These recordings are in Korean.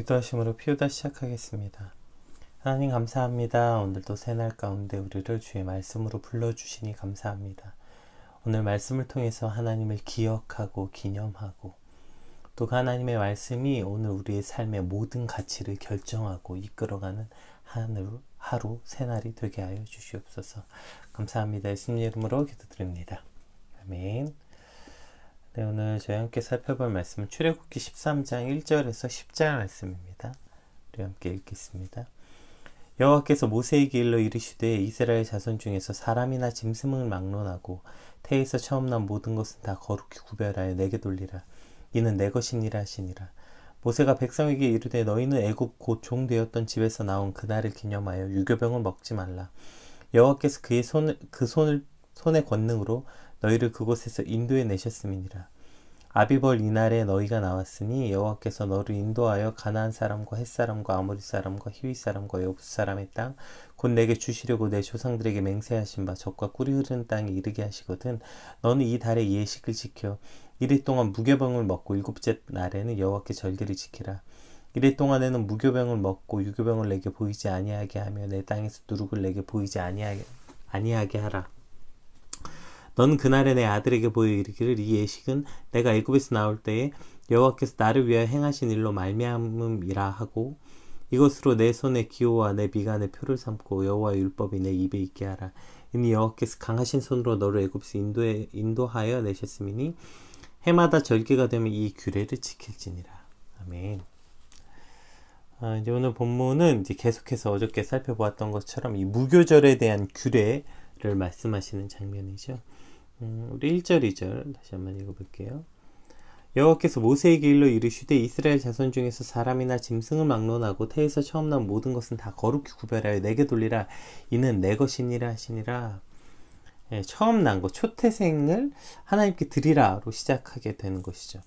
기도하심으로 피우다 시작하겠습니다. 하나님 감사합니다. 오늘도 새날 가운데 우리를 주의 말씀으로 불러주시니 감사합니다. 오늘 말씀을 통해서 하나님을 기억하고 기념하고 또 하나님의 말씀이 오늘 우리의 삶의 모든 가치를 결정하고 이끌어가는 하루 새날이 되게 하여 주시옵소서. 감사합니다. 예수님 이름으로 기도드립니다. 아멘. 네, 오늘 저희 함께 살펴볼 말씀은 출애굽기 13장 1절에서 10절 말씀입니다. 우리 함께 읽겠습니다. 여호와께서 모세에게 일러 이르시되 이스라엘 자손 중에서 사람이나 짐승을 막론하고 태에서 처음 난 모든 것은 다 거룩히 구별하여 내게 돌리라. 이는 내 것이니라 하시니라. 모세가 백성에게 이르되 너희는 애굽 곧 종되었던 집에서 나온 그날을 기념하여 유교병을 먹지 말라. 여호와께서 그의 손의 권능으로 너희를 그곳에서 인도해 내셨음이니라. 아비벌 이날에 너희가 나왔으니 여호와께서 너를 인도하여 가나안 사람과 헷 사람과 아모리 사람과 히위 사람과 여부스 사람의 땅 곧 내게 주시려고 내 조상들에게 맹세하신 바 젖과 꿀이 흐르는 땅에 이르게 하시거든. 너는 이 달의 예식을 지켜 이래 동안 무교병을 먹고 일곱째 날에는 여호와께 절기를 지키라. 이래 동안에는 무교병을 먹고 유교병을 내게 보이지 아니하게 하며 내 땅에서 누룩을 내게 보이지 아니하게 하라. 너는 그날에 내 아들에게 보여 이르기를 이 예식은 내가 애굽에서 나올 때에 여호와께서 나를 위하여 행하신 일로 말미암음이라 하고 이것으로 내 손의 기호와 내 비간의 표를 삼고 여호와의 율법이 내 입에 있게 하라. 이니 여호와께서 강하신 손으로 너를 애굽에서 인도하여 내셨음이니 해마다 절기가 되면 이 규례를 지킬지니라. 아멘. 이제 오늘 본문은 이제 계속해서 어저께 살펴보았던 것처럼 이 무교절에 대한 규례를 말씀하시는 장면이죠. 우리 1절, 2절 다시 한번 읽어볼게요. 여호와께서 모세에게 일러 이르시되 이스라엘 자손 중에서 사람이나 짐승을 막론하고 태에서 처음 난 모든 것은 다 거룩히 구별하여 내게 돌리라. 이는 내 것이니라 하시니라. 처음 난 것, 초태생을 하나님께 드리라로 시작하게 되는 것이죠.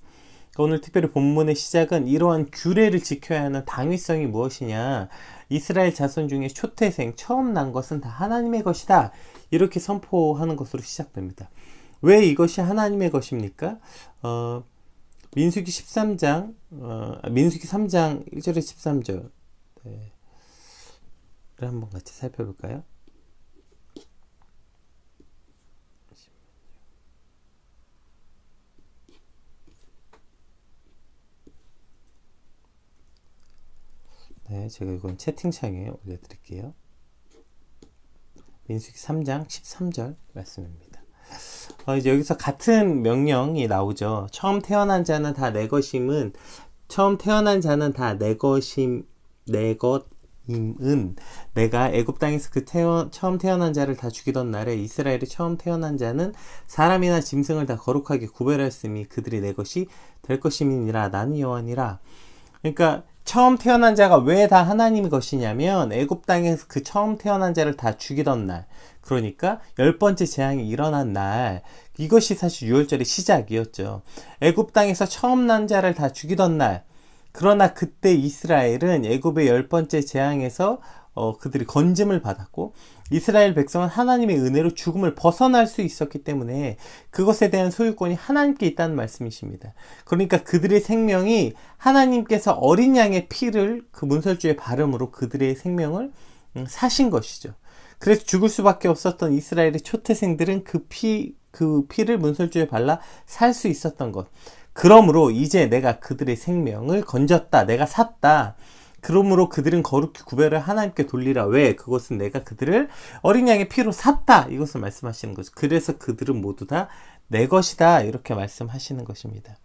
오늘 특별히 본문의 시작은 이러한 규례를 지켜야 하는 당위성이 무엇이냐, 이스라엘 자손 중에 초태생, 처음 난 것은 다 하나님의 것이다, 이렇게 선포하는 것으로 시작됩니다. 왜 이것이 하나님의 것입니까? 민수기 3장 1절에 13절 를 한번 같이 살펴볼까요? 네, 제가 이건 채팅창에 올려드릴게요. 민수기 3장 13절 말씀입니다. 이제 여기서 같은 명령이 나오죠. 처음 태어난 자는 다 내 것임은, 처음 태어난 자는 다 내 것임은, 내가 애굽 땅에서 처음 태어난 자를 다 죽이던 날에 이스라엘의 처음 태어난 자는 사람이나 짐승을 다 거룩하게 구별하였으니 그들이 내 것이 될 것임이니라. 나는 여호와니라. 그러니까 처음 태어난 자가 왜 다 하나님의 것이냐면 애굽 땅에서 그 처음 태어난 자를 다 죽이던 날, 그러니까 10번째 재앙이 일어난 날, 이것이 사실 6월절의 시작이었죠. 애굽 땅에서 처음 난 자를 다 죽이던 날, 그러나 그때 이스라엘은 애굽의 10번째 재앙에서 그들이 건짐을 받았고 이스라엘 백성은 하나님의 은혜로 죽음을 벗어날 수 있었기 때문에 그것에 대한 소유권이 하나님께 있다는 말씀이십니다. 그러니까 그들의 생명이 하나님께서 어린 양의 피를 그 문설주에 바름으로 그들의 생명을 사신 것이죠. 그래서 죽을 수밖에 없었던 이스라엘의 초태생들은 그 피를 문설주에 발라 살 수 있었던 것. 그러므로 이제 내가 그들의 생명을 건졌다, 내가 샀다, 그러므로 그들은 거룩히 구별을 하나님께 돌리라. 왜? 그것은 내가 그들을 어린 양의 피로 샀다, 이것을 말씀하시는 거죠. 그래서 그들은 모두 다 내 것이다, 이렇게 말씀하시는 것입니다.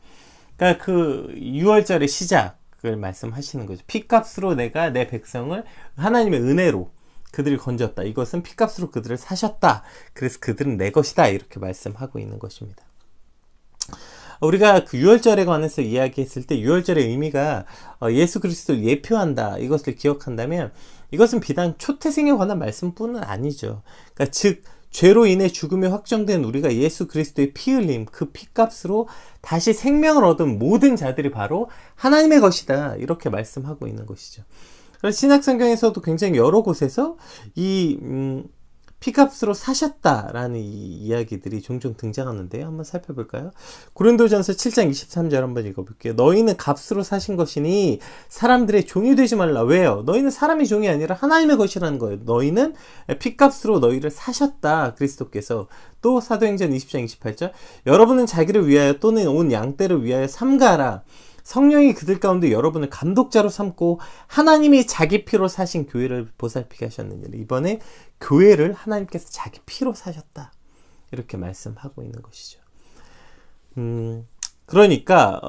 그러니까 그 6월절의 시작을 말씀하시는 거죠. 피값으로 내가 내 백성을 하나님의 은혜로 그들을 건졌다, 이것은 피값으로 그들을 사셨다, 그래서 그들은 내 것이다, 이렇게 말씀하고 있는 것입니다. 우리가 그 유월절에 관해서 이야기했을 때 유월절의 의미가 예수 그리스도를 예표한다, 이것을 기억한다면 이것은 비단 초태생에 관한 말씀뿐은 아니죠. 그러니까 즉 죄로 인해 죽음이 확정된 우리가 예수 그리스도의 피 흘림, 그 피값으로 다시 생명을 얻은 모든 자들이 바로 하나님의 것이다, 이렇게 말씀하고 있는 것이죠. 그래서 신약성경에서도 굉장히 여러 곳에서 이 피값으로 사셨다라는 이야기들이 종종 등장하는데요. 한번 살펴볼까요? 고린도전서 7장 23절 한번 읽어볼게요. 너희는 값으로 사신 것이니 사람들의 종이 되지 말라. 왜요? 너희는 사람의 종이 아니라 하나님의 것이라는 거예요. 너희는 피값으로 너희를 사셨다. 그리스도께서. 또 사도행전 20장 28절 여러분은 자기를 위하여 또는 온 양떼를 위하여 삼가하라. 성령이 그들 가운데 여러분을 감독자로 삼고 하나님이 자기 피로 사신 교회를 보살피게 하셨느니라. 이번에 교회를 하나님께서 자기 피로 사셨다. 이렇게 말씀하고 있는 것이죠. 그러니까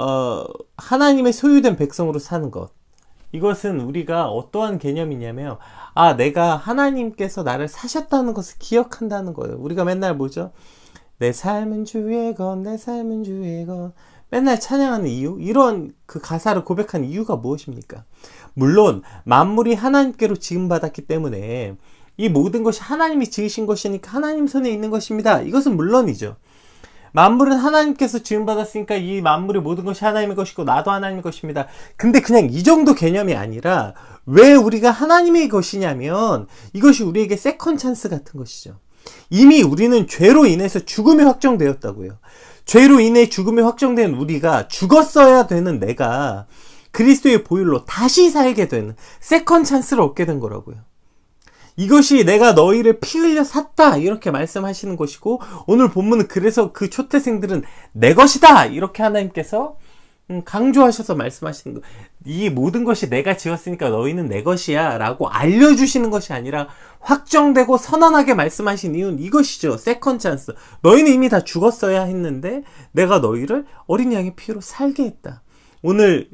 하나님의 소유된 백성으로 사는 것. 이것은 우리가 어떠한 개념이냐면 내가 하나님께서 나를 사셨다는 것을 기억한다는 거예요. 우리가 맨날 뭐죠? 내 삶은 주의 것, 내 삶은 주의 것. 맨날 찬양하는 이유? 이런 그 가사를 고백한 이유가 무엇입니까? 물론 만물이 하나님께로 지음받았기 때문에 이 모든 것이 하나님이 지으신 것이니까 하나님 손에 있는 것입니다. 이것은 물론이죠. 만물은 하나님께서 지음받았으니까 이 만물의 모든 것이 하나님의 것이고 나도 하나님의 것입니다. 근데 그냥 이 정도 개념이 아니라 왜 우리가 하나님의 것이냐면 이것이 우리에게 세컨 찬스 같은 것이죠. 이미 우리는 죄로 인해서 죽음이 확정되었다고요. 죄로 인해 죽음이 확정된 우리가 죽었어야 되는 내가 그리스도의 보혈로 다시 살게 되는 세컨 찬스를 얻게 된 거라고요. 이것이 내가 너희를 피 흘려 샀다 이렇게 말씀하시는 것이고 오늘 본문은 그래서 그 초태생들은 내 것이다 이렇게 하나님께서 강조하셔서 말씀하시는 거. 이 모든 것이 내가 지었으니까 너희는 내 것이야 라고 알려주시는 것이 아니라 확정되고 선언하게 말씀하신 이유는 이것이죠. 세컨 찬스. 너희는 이미 다 죽었어야 했는데 내가 너희를 어린 양의 피로 살게 했다. 오늘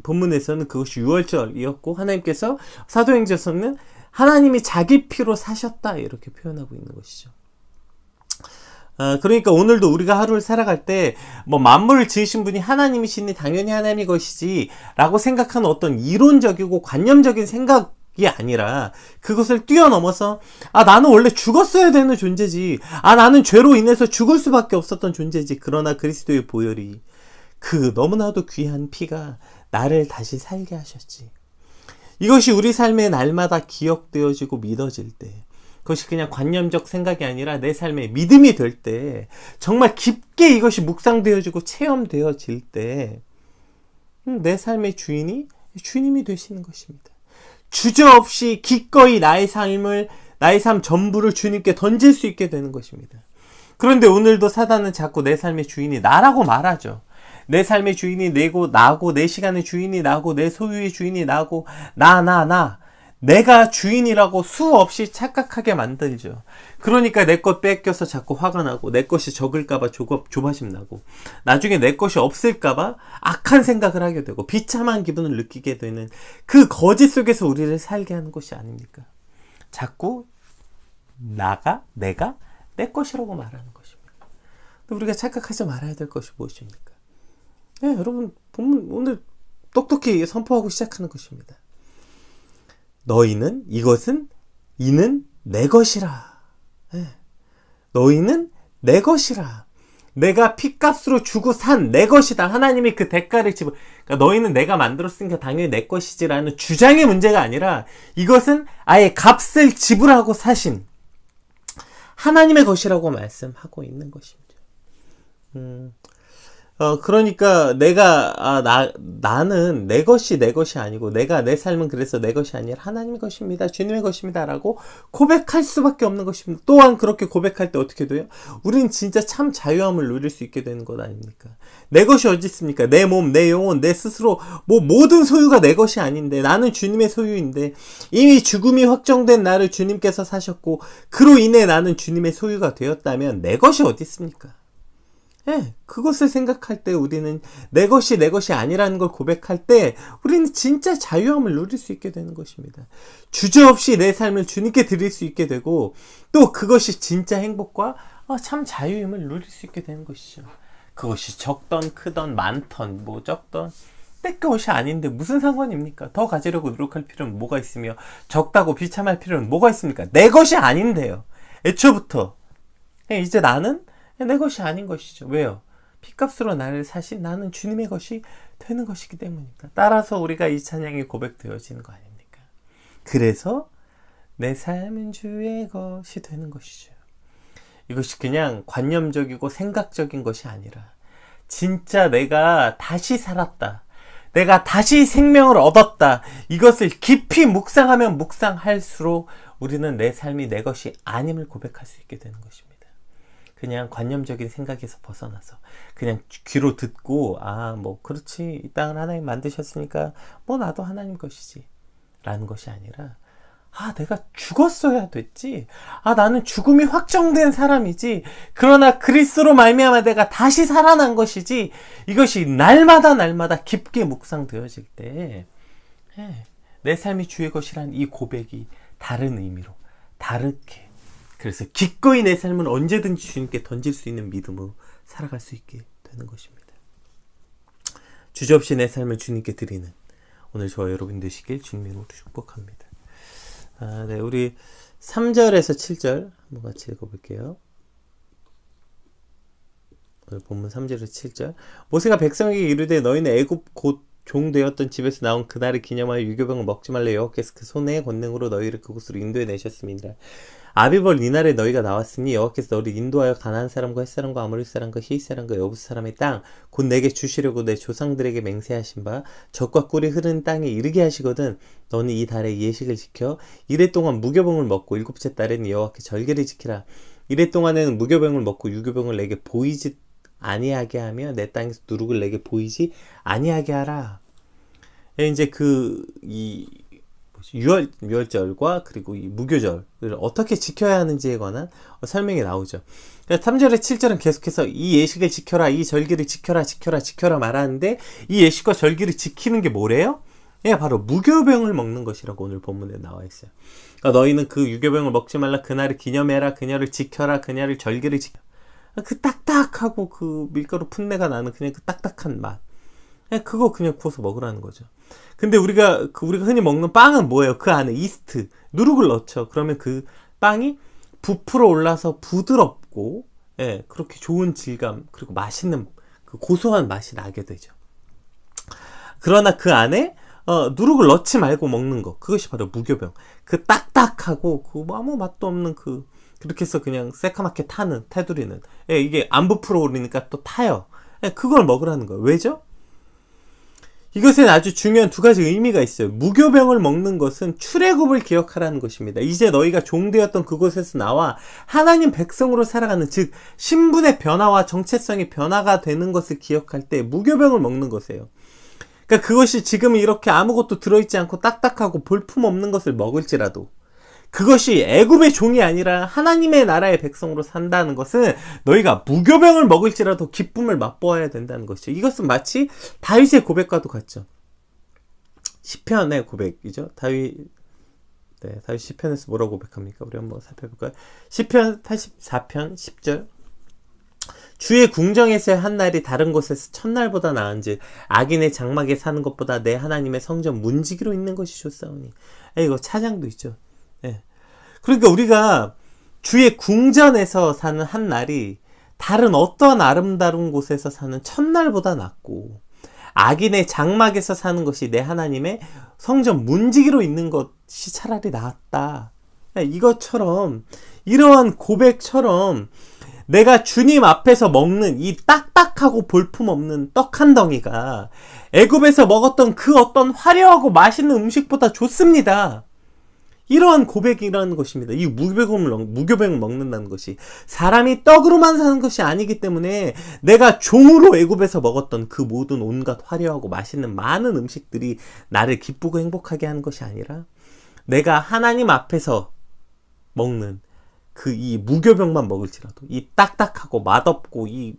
본문에서는 그것이 유월절이었고 하나님께서 사도행전에서는 하나님이 자기 피로 사셨다 이렇게 표현하고 있는 것이죠. 그러니까 오늘도 우리가 하루를 살아갈 때 만물을 지으신 분이 하나님이시니 당연히 하나님의 것이지 라고 생각하는 어떤 이론적이고 관념적인 생각이 아니라 그것을 뛰어넘어서 나는 원래 죽었어야 되는 존재지, 나는 죄로 인해서 죽을 수밖에 없었던 존재지, 그러나 그리스도의 보혈이 그 너무나도 귀한 피가 나를 다시 살게 하셨지. 이것이 우리 삶의 날마다 기억되어지고 믿어질 때, 그것이 그냥 관념적 생각이 아니라 내 삶의 믿음이 될 때, 정말 깊게 이것이 묵상되어지고 체험되어질 때, 내 삶의 주인이 주님이 되시는 것입니다. 주저없이 기꺼이 나의 삶 전부를 주님께 던질 수 있게 되는 것입니다. 그런데 오늘도 사단은 자꾸 내 삶의 주인이 나라고 말하죠. 내 삶의 주인이 나고, 내 시간의 주인이 나고, 내 소유의 주인이 나고, 내가 주인이라고 수없이 착각하게 만들죠. 그러니까 내 것 뺏겨서 자꾸 화가 나고, 내 것이 적을까봐 조바심 나고, 나중에 내 것이 없을까봐 악한 생각을 하게 되고, 비참한 기분을 느끼게 되는 그 거짓 속에서 우리를 살게 하는 것이 아닙니까? 자꾸 내가 내 것이라고 말하는 것입니다. 우리가 착각하지 말아야 될 것이 무엇입니까? 여러분, 본문 오늘 똑똑히 선포하고 시작하는 것입니다. 이는 내 것이라. 너희는 내 것이라. 내가 피값으로 주고 산 내 것이다. 하나님이 그 대가를 그러니까 너희는 내가 만들었으니까 당연히 내 것이지라는 주장의 문제가 아니라 이것은 아예 값을 지불하고 사신 하나님의 것이라고 말씀하고 있는 것입니다. 그러니까 나는 내 것이 아니고 내 삶은 그래서 내 것이 아니라 하나님의 것입니다. 주님의 것입니다. 라고 고백할 수밖에 없는 것입니다. 또한 그렇게 고백할 때 어떻게 돼요? 우리는 진짜 참 자유함을 누릴 수 있게 되는 것 아닙니까? 내 것이 어디 있습니까? 내 몸, 내 영혼, 내 스스로 모든 소유가 내 것이 아닌데 나는 주님의 소유인데 이미 죽음이 확정된 나를 주님께서 사셨고 그로 인해 나는 주님의 소유가 되었다면 내 것이 어디 있습니까? 그것을 생각할 때 우리는 내 것이 아니라는 걸 고백할 때 우리는 진짜 자유함을 누릴 수 있게 되는 것입니다. 주저없이 내 삶을 주님께 드릴 수 있게 되고 또 그것이 진짜 행복과 참 자유임을 누릴 수 있게 되는 것이죠. 그것이 적던 크던 많던 적던 내 것이 아닌데 무슨 상관입니까? 더 가지려고 노력할 필요는 뭐가 있으며 적다고 비참할 필요는 뭐가 있습니까? 내 것이 아닌데요. 애초부터 이제 나는 내 것이 아닌 것이죠. 왜요? 피값으로 나를 사신 나는 주님의 것이 되는 것이기 때문입니다. 따라서 우리가 이 찬양이 고백되어지는 거 아닙니까? 그래서 내 삶은 주의 것이 되는 것이죠. 이것이 그냥 관념적이고 생각적인 것이 아니라 진짜 내가 다시 살았다, 내가 다시 생명을 얻었다, 이것을 깊이 묵상하면 묵상할수록 우리는 내 삶이 내 것이 아님을 고백할 수 있게 되는 것입니다. 그냥 관념적인 생각에서 벗어나서 그냥 귀로 듣고 뭐 그렇지, 이 땅을 하나님 만드셨으니까 뭐 나도 하나님 것이지 라는 것이 아니라 내가 죽었어야 됐지, 나는 죽음이 확정된 사람이지, 그러나 그리스도로 말미암아 내가 다시 살아난 것이지, 이것이 날마다 깊게 묵상되어질 때 내 삶이 주의 것이란 이 고백이 다른 의미로, 다르게, 그래서 기꺼이 내 삶은 언제든지 주님께 던질 수 있는 믿음으로 살아갈 수 있게 되는 것입니다. 주저없이 내 삶을 주님께 드리는 오늘 저와 여러분 되시길 주님으로 축복합니다. 네, 우리 3절에서 7절 한번 같이 읽어볼게요. 오늘 본문 3절에서 7절. 모세가 백성에게 이르되 너희는 애굽 곧 종되었던 집에서 나온 그날을 기념하여 유교병을 먹지 말라 여호와께서 그 손의 권능으로 너희를 그곳으로 인도해 내셨습니다. 아비벌 이날에 너희가 나왔으니 여호와께서 너희를 인도하여 가나안 사람과 헷 사람과 아모리 사람과 히윗 사람과 여부스 사람의 땅 곧 내게 주시려고 내 조상들에게 맹세하신 바 젖과 꿀이 흐르는 땅에 이르게 하시거든 너는 이 달에 예식을 지켜 이래 동안 무교병을 먹고 일곱째 달에는 여호와께 절기를 지키라. 이래 동안에는 무교병을 먹고 유교병을 내게 보이지 아니하게 하며 내 땅에서 누룩을 내게 보이지 아니하게 하라. 이제 유월절과 그리고 이 무교절을 어떻게 지켜야 하는지에 관한 설명이 나오죠. 3절에 7절은 계속해서 이 예식을 지켜라, 이 절기를 지켜라 말하는데, 이 예식과 절기를 지키는 게 뭐래요? 바로 무교병을 먹는 것이라고 오늘 본문에 나와 있어요. 그러니까 너희는 그 유교병을 먹지 말라, 그날을 기념해라, 그날을 지켜라, 그날을 절기를 지켜. 그 딱딱하고 그 밀가루 풋내가 나는 그냥 그 딱딱한 맛, 그거 그냥 구워서 먹으라는 거죠. 근데 우리가 흔히 먹는 빵은 뭐예요? 그 안에 이스트, 누룩을 넣죠. 그러면 그 빵이 부풀어 올라서 부드럽고, 그렇게 좋은 질감, 그리고 맛있는, 그 고소한 맛이 나게 되죠. 그러나 그 안에, 누룩을 넣지 말고 먹는 거, 그것이 바로 무교병. 그 딱딱하고, 아무 맛도 없는 그렇게 해서 그냥 새카맣게 타는, 테두리는. 이게 안 부풀어 오르니까 또 타요. 그걸 먹으라는 거예요. 왜죠? 이것엔 아주 중요한 두 가지 의미가 있어요. 무교병을 먹는 것은 출애굽을 기억하라는 것입니다. 이제 너희가 종되었던 그곳에서 나와 하나님 백성으로 살아가는, 즉 신분의 변화와 정체성의 변화가 되는 것을 기억할 때 무교병을 먹는 것이에요. 그러니까 그것이 지금 이렇게 아무것도 들어있지 않고 딱딱하고 볼품없는 것을 먹을지라도, 그것이 애굽의 종이 아니라 하나님의 나라의 백성으로 산다는 것은 너희가 무교병을 먹을지라도 기쁨을 맛보아야 된다는 것이죠. 이것은 마치 다윗의 고백과도 같죠. 시편의 고백이죠. 다윗 시편에서 뭐라고 고백합니까? 우리 한번 살펴볼까요? 시편 84편 10절. 주의 궁정에서의 한 날이 다른 곳에서 첫날보다 나은즉 악인의 장막에 사는 것보다 내 하나님의 성전 문지기로 있는 것이 좋사오니. 이거 차장도 있죠. 그러니까 우리가 주의 궁전에서 사는 한 날이 다른 어떤 아름다운 곳에서 사는 첫날보다 낫고, 악인의 장막에서 사는 것이 내 하나님의 성전 문지기로 있는 것이 차라리 낫다. 이것처럼, 이러한 고백처럼 내가 주님 앞에서 먹는 이 딱딱하고 볼품없는 떡 한 덩이가 애굽에서 먹었던 그 어떤 화려하고 맛있는 음식보다 좋습니다. 이러한 고백이라는 것입니다. 이 무교병을 먹는다는 것이 사람이 떡으로만 사는 것이 아니기 때문에 내가 종으로 애굽에서 먹었던 그 모든 온갖 화려하고 맛있는 많은 음식들이 나를 기쁘고 행복하게 하는 것이 아니라, 내가 하나님 앞에서 먹는 이 무교병만 먹을지라도, 이 딱딱하고 맛없고 이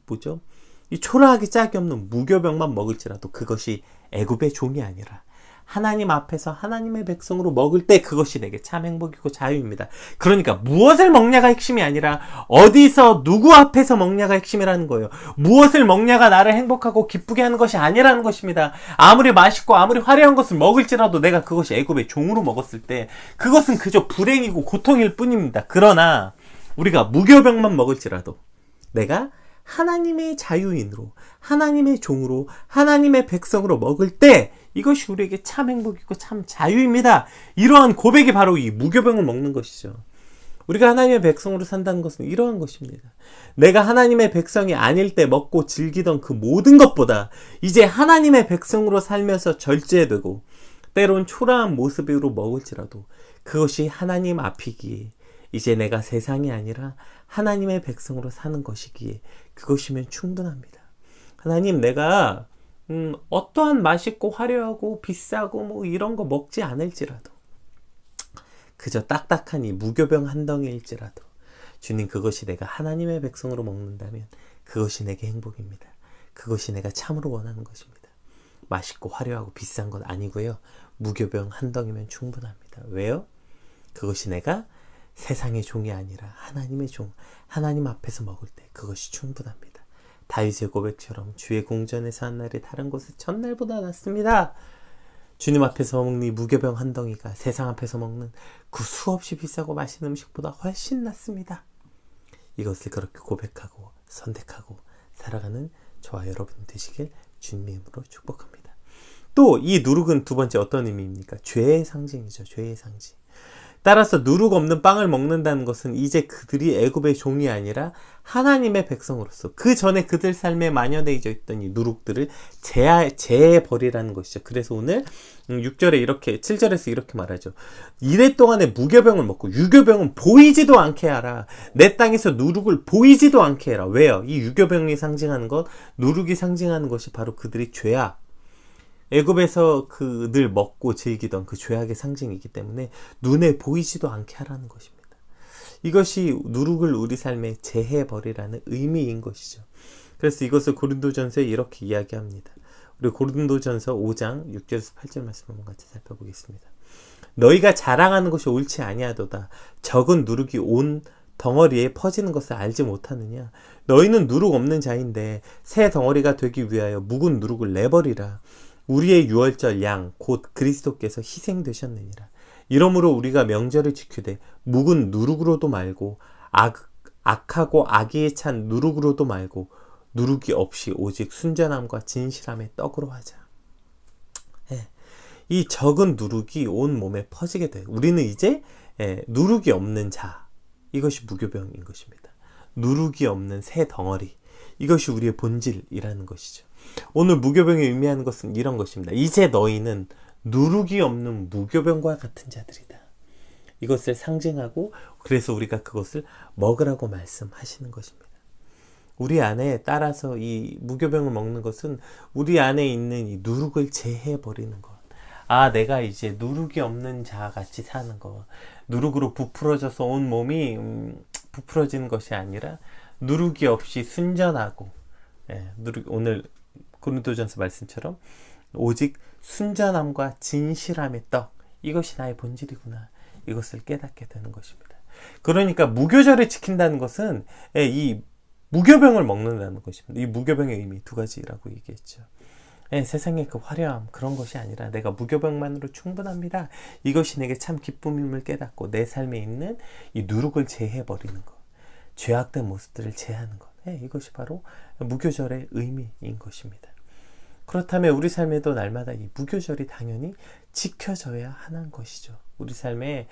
초라하기 짝이 없는 무교병만 먹을지라도, 그것이 애굽의 종이 아니라 하나님 앞에서 하나님의 백성으로 먹을 때 그것이 내게 참 행복이고 자유입니다. 그러니까 무엇을 먹냐가 핵심이 아니라 어디서 누구 앞에서 먹냐가 핵심이라는 거예요. 무엇을 먹냐가 나를 행복하고 기쁘게 하는 것이 아니라는 것입니다. 아무리 맛있고 아무리 화려한 것을 먹을지라도 내가 그것이 애굽의 종으로 먹었을 때 그것은 그저 불행이고 고통일 뿐입니다. 그러나 우리가 무교병만 먹을지라도 내가 하나님의 자유인으로, 하나님의 종으로, 하나님의 백성으로 먹을 때 이것이 우리에게 참 행복이고 참 자유입니다. 이러한 고백이 바로 이 무교병을 먹는 것이죠. 우리가 하나님의 백성으로 산다는 것은 이러한 것입니다. 내가 하나님의 백성이 아닐 때 먹고 즐기던 그 모든 것보다 이제 하나님의 백성으로 살면서 절제되고 때론 초라한 모습으로 먹을지라도 그것이 하나님 앞이기에 이제 내가 세상이 아니라 하나님의 백성으로 사는 것이기에 그것이면 충분합니다. 하나님, 내가 어떠한 맛있고 화려하고 비싸고 뭐 이런 거 먹지 않을지라도 그저 딱딱한 이 무교병 한 덩이일지라도 주님, 그것이 내가 하나님의 백성으로 먹는다면 그것이 내게 행복입니다. 그것이 내가 참으로 원하는 것입니다. 맛있고 화려하고 비싼 건 아니고요. 무교병 한 덩이면 충분합니다. 왜요? 그것이 내가 세상의 종이 아니라 하나님의 종, 하나님 앞에서 먹을 때 그것이 충분합니다. 다윗의 고백처럼 주의 궁전에서 한 날이 다른 곳의 첫날보다 낫습니다. 주님 앞에서 먹는 이 무교병 한 덩이가 세상 앞에서 먹는 그 수없이 비싸고 맛있는 음식보다 훨씬 낫습니다. 이것을 그렇게 고백하고 선택하고 살아가는 저와 여러분 되시길 주님의 이름으로 축복합니다. 또 이 누룩은 두 번째 어떤 의미입니까? 죄의 상징이죠. 죄의 상징. 따라서 누룩 없는 빵을 먹는다는 것은 이제 그들이 애굽의 종이 아니라 하나님의 백성으로서 그 전에 그들 삶에 만연되어 있던 이 누룩들을 제해버리라는 것이죠. 그래서 오늘 6절에 이렇게 7절에서 이렇게 말하죠. 이래 동안에 무교병을 먹고 유교병은 보이지도 않게 하라. 내 땅에서 누룩을 보이지도 않게 해라. 왜요? 이 유교병이 상징하는 것, 누룩이 상징하는 것이 바로 그들이 죄악, 애굽에서 그 늘 먹고 즐기던 그 죄악의 상징이기 때문에 눈에 보이지도 않게 하라는 것입니다. 이것이 누룩을 우리 삶에 제해버리라는 의미인 것이죠. 그래서 이것을 고린도전서에 이렇게 이야기합니다. 우리 고린도전서 5장 6절에서 8절 말씀 한번 같이 살펴보겠습니다. 너희가 자랑하는 것이 옳지 아니하도다. 적은 누룩이 온 덩어리에 퍼지는 것을 알지 못하느냐. 너희는 누룩 없는 자인데 새 덩어리가 되기 위하여 묵은 누룩을 내버리라. 우리의 유월절 양 곧 그리스도께서 희생되셨느니라. 이러므로 우리가 명절을 지키되 묵은 누룩으로도 말고 악하고 악의에 찬 누룩으로도 말고 누룩이 없이 오직 순전함과 진실함의 떡으로 하자. 이 적은 누룩이 온 몸에 퍼지게 돼요. 우리는 이제 누룩이 없는 자, 이것이 무교병인 것입니다. 누룩이 없는 새 덩어리, 이것이 우리의 본질이라는 것이죠. 오늘 무교병이 의미하는 것은 이런 것입니다. 이제 너희는 누룩이 없는 무교병과 같은 자들이다. 이것을 상징하고 그래서 우리가 그것을 먹으라고 말씀하시는 것입니다. 우리 안에 따라서 이 무교병을 먹는 것은 우리 안에 있는 이 누룩을 제해버리는 것. 아, 내가 이제 누룩이 없는 자 같이 사는 것. 누룩으로 부풀어져서 온 몸이 부풀어지는 것이 아니라 누룩이 없이 순전하고, 오늘 고린도전서 말씀처럼 오직 순전함과 진실함의 떡, 이것이 나의 본질이구나. 이것을 깨닫게 되는 것입니다. 그러니까 무교절을 지킨다는 것은 이 무교병을 먹는다는 것입니다. 이 무교병의 의미 두 가지라고 얘기했죠. 세상의 그 화려함, 그런 것이 아니라 내가 무교병만으로 충분합니다. 이것이 내게 참 기쁨임을 깨닫고 내 삶에 있는 이 누룩을 제해버리는 것, 죄악된 모습들을 제하는 것, 이것이 바로 무교절의 의미인 것입니다. 그렇다면 우리 삶에도 날마다 이 무교절이 당연히 지켜져야 하는 것이죠. 우리 삶에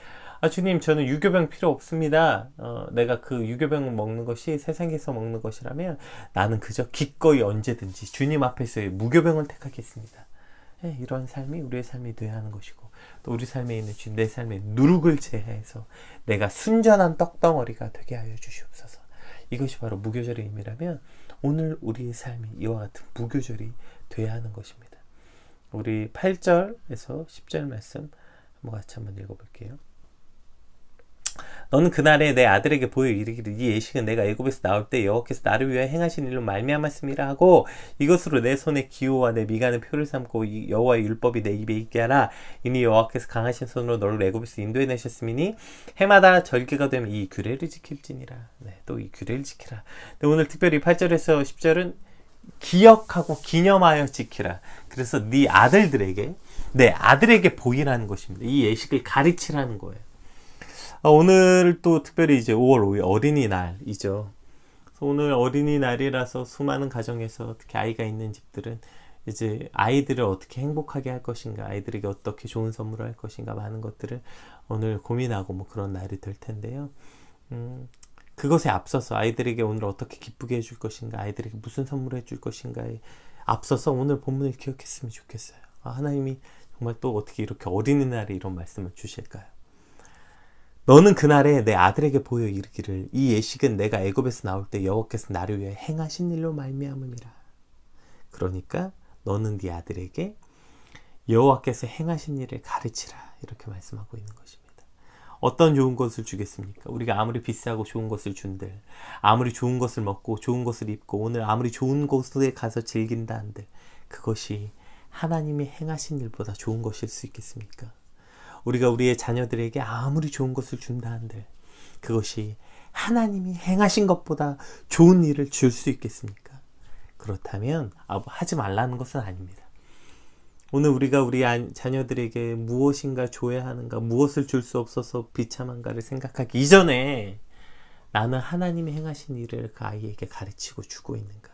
주님, 저는 유교병 필요 없습니다. 내가 그 유교병을 먹는 것이 세상에서 먹는 것이라면 나는 그저 기꺼이 언제든지 주님 앞에서의 무교병을 택하겠습니다. 이런 삶이 우리의 삶이 되어야 하는 것이고, 또 우리 삶에 있는 주님, 내 삶에 누룩을 제해서 내가 순전한 떡덩어리가 되게 하여 주시옵소서. 이것이 바로 무교절의 의미라면 오늘 우리의 삶이 이와 같은 무교절이 되어야 하는 것입니다. 우리 8절에서 10절 말씀 같이 한번 읽어볼게요. 너는 그날에 내 아들에게 보여 이르기를 이 예식은 내가 애굽에서 나올 때 여호와께서 나를 위하여 행하신 일로 말미암았음이라 하고 이것으로 내 손에 기호와 내 미간의 표를 삼고 여호와의 율법이 내 입에 있게 하라. 이니 여호와께서 강하신 손으로 너를 애굽에서 인도해 내셨음이니 해마다 절기가 되면 이 규례를 지킬지니라. 또 이 규례를 지키라. 오늘 특별히 8절에서 10절은 기억하고 기념하여 지키라. 그래서 네 아들들에게, 내 아들에게 보이라는 것입니다. 이 예식을 가르치라는 거예요. 오늘 또 특별히 이제 5월 5일 어린이날이죠. 오늘 어린이날이라서 수많은 가정에서 특히 아이가 있는 집들은 이제 아이들을 어떻게 행복하게 할 것인가, 아이들에게 어떻게 좋은 선물을 할 것인가, 많은 것들을 오늘 고민하고 뭐 그런 날이 될 텐데요. 그것에 앞서서 아이들에게 오늘 어떻게 기쁘게 해줄 것인가, 아이들에게 무슨 선물을 해줄 것인가에 앞서서 오늘 본문을 기억했으면 좋겠어요. 하나님이 정말 또 어떻게 이렇게 어린이날에 이런 말씀을 주실까요? 너는 그날에 내 아들에게 보여 이르기를 이 예식은 내가 애굽에서 나올 때 여호와께서 나를 위해 행하신 일로 말미암음이라. 그러니까 너는 네 아들에게 여호와께서 행하신 일을 가르치라, 이렇게 말씀하고 있는 것입니다. 어떤 좋은 것을 주겠습니까? 우리가 아무리 비싸고 좋은 것을 준들, 아무리 좋은 것을 먹고 좋은 것을 입고 오늘 아무리 좋은 곳에 가서 즐긴다 한들 그것이 하나님이 행하신 일보다 좋은 것일 수 있겠습니까? 우리가 우리의 자녀들에게 아무리 좋은 것을 준다 한들 그것이 하나님이 행하신 것보다 좋은 일을 줄 수 있겠습니까? 그렇다면 하지 말라는 것은 아닙니다. 오늘 우리가 우리 자녀들에게 무엇인가 줘야 하는가, 무엇을 줄 수 없어서 비참한가를 생각하기 이전에 나는 하나님이 행하신 일을 그 아이에게 가르치고 주고 있는가,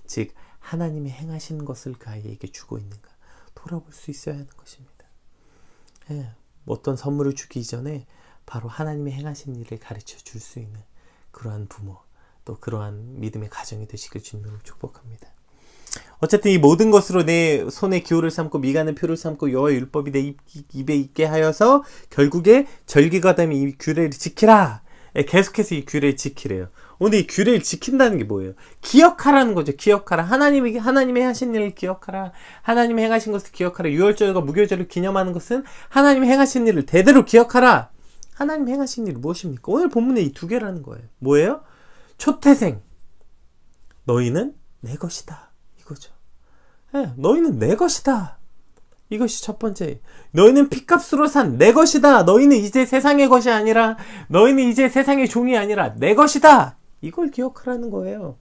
즉 하나님이 행하신 것을 그 아이에게 주고 있는가 돌아볼 수 있어야 하는 것입니다. 어떤 선물을 주기 이전에 바로 하나님이 행하신 일을 가르쳐 줄 수 있는 그러한 부모, 또 그러한 믿음의 가정이 되시길 주님으로 축복합니다. 어쨌든 이 모든 것으로 내 손에 기호를 삼고 미간에 표를 삼고 여호와의 율법이 내 입에 있게 하여서 결국에 절기가 되면 이 규례를 지키라. 계속해서 이 규례를 지키래요. 오늘 이 규례를 지킨다는 게 뭐예요? 기억하라는 거죠. 기억하라. 하나님이 하신 일을 기억하라. 하나님이 행하신 것을 기억하라. 유월절과 무교절을 기념하는 것은 하나님이 행하신 일을 대대로 기억하라. 하나님이 행하신 일이 무엇입니까? 오늘 본문에 이 두 개라는 거예요. 뭐예요? 초태생, 너희는 내 것이다, 이거죠. 너희는 내 것이다, 이것이 첫 번째. 너희는 핏값으로 산 내 것이다. 너희는 이제 세상의 것이 아니라, 너희는 이제 세상의 종이 아니라 내 것이다, 이걸 기억하라는 거예요.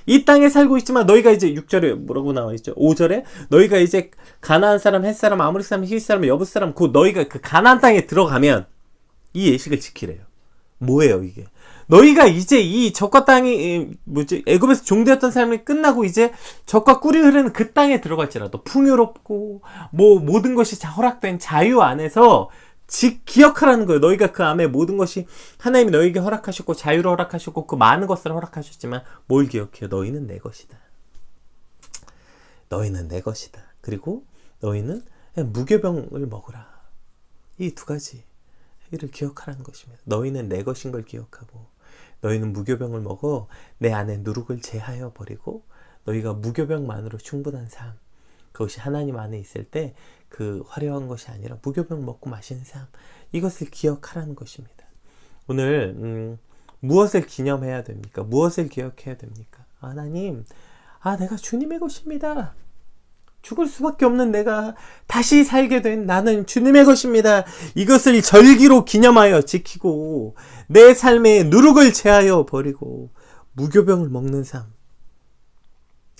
이 땅에 살고 있지만 너희가 이제 6절에 뭐라고 나와 있죠? 5절에 너희가 이제 가나안 사람, 헷 사람, 아모리 사람, 히윗 사람, 여붓 사람, 너희가 그 가나안 땅에 들어가면 이 예식을 지키래요. 뭐예요 이게? 너희가 이제 이 적과 땅이 애굽에서 종되었던 삶이 끝나고 이제 적과 꿀이 흐르는 그 땅에 들어갈지라도 풍요롭고 모든 것이 허락된 자유 안에서 기억하라는 거예요. 너희가 그 안에 모든 것이 하나님이 너희에게 허락하셨고 자유를 허락하셨고 그 많은 것을 허락하셨지만 뭘 기억해요? 너희는 내 것이다. 너희는 내 것이다. 그리고 너희는 무교병을 먹으라. 이 두 가지 이를 기억하라는 것입니다. 너희는 내 것인 걸 기억하고 너희는 무교병을 먹어 내 안에 누룩을 제하여 버리고 너희가 무교병만으로 충분한 삶, 그것이 하나님 안에 있을 때 그 화려한 것이 아니라 무교병 먹고 마시는 삶, 이것을 기억하라는 것입니다. 오늘 무엇을 기념해야 됩니까? 무엇을 기억해야 됩니까? 하나님, 내가 주님의 것입니다. 죽을 수밖에 없는 내가 다시 살게 된 나는 주님의 것입니다. 이것을 절기로 기념하여 지키고 내 삶에 누룩을 제하여 버리고 무교병을 먹는 삶,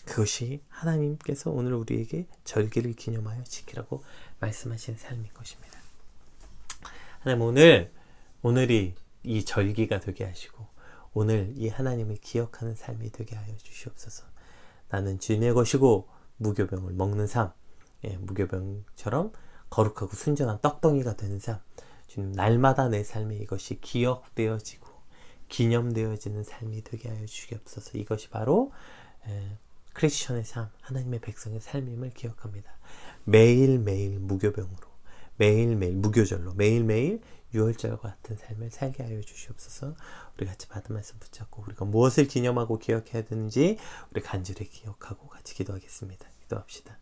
그것이 하나님께서 오늘 우리에게 절기를 기념하여 지키라고 말씀하신 삶인 것입니다. 하나님, 오늘이 이 절기가 되게 하시고 오늘 이 하나님을 기억하는 삶이 되게 하여 주시옵소서. 나는 주님의 것이고 무교병을 먹는 삶, 무교병처럼 거룩하고 순전한 떡덩이가 되는 삶, 주님 날마다 내 삶에 이것이 기억되어지고 기념되어지는 삶이 되게 하여 주시옵소서. 이것이 바로 크리스천의 삶, 하나님의 백성의 삶임을 기억합니다. 매일매일 무교병으로, 매일매일 무교절로, 매일매일 유월절과 같은 삶을 살게 하여 주시옵소서. 우리 같이 받은 말씀 붙잡고 우리가 무엇을 기념하고 기억해야 되는지 우리 간절히 기억하고 같이 기도하겠습니다. 기도합시다.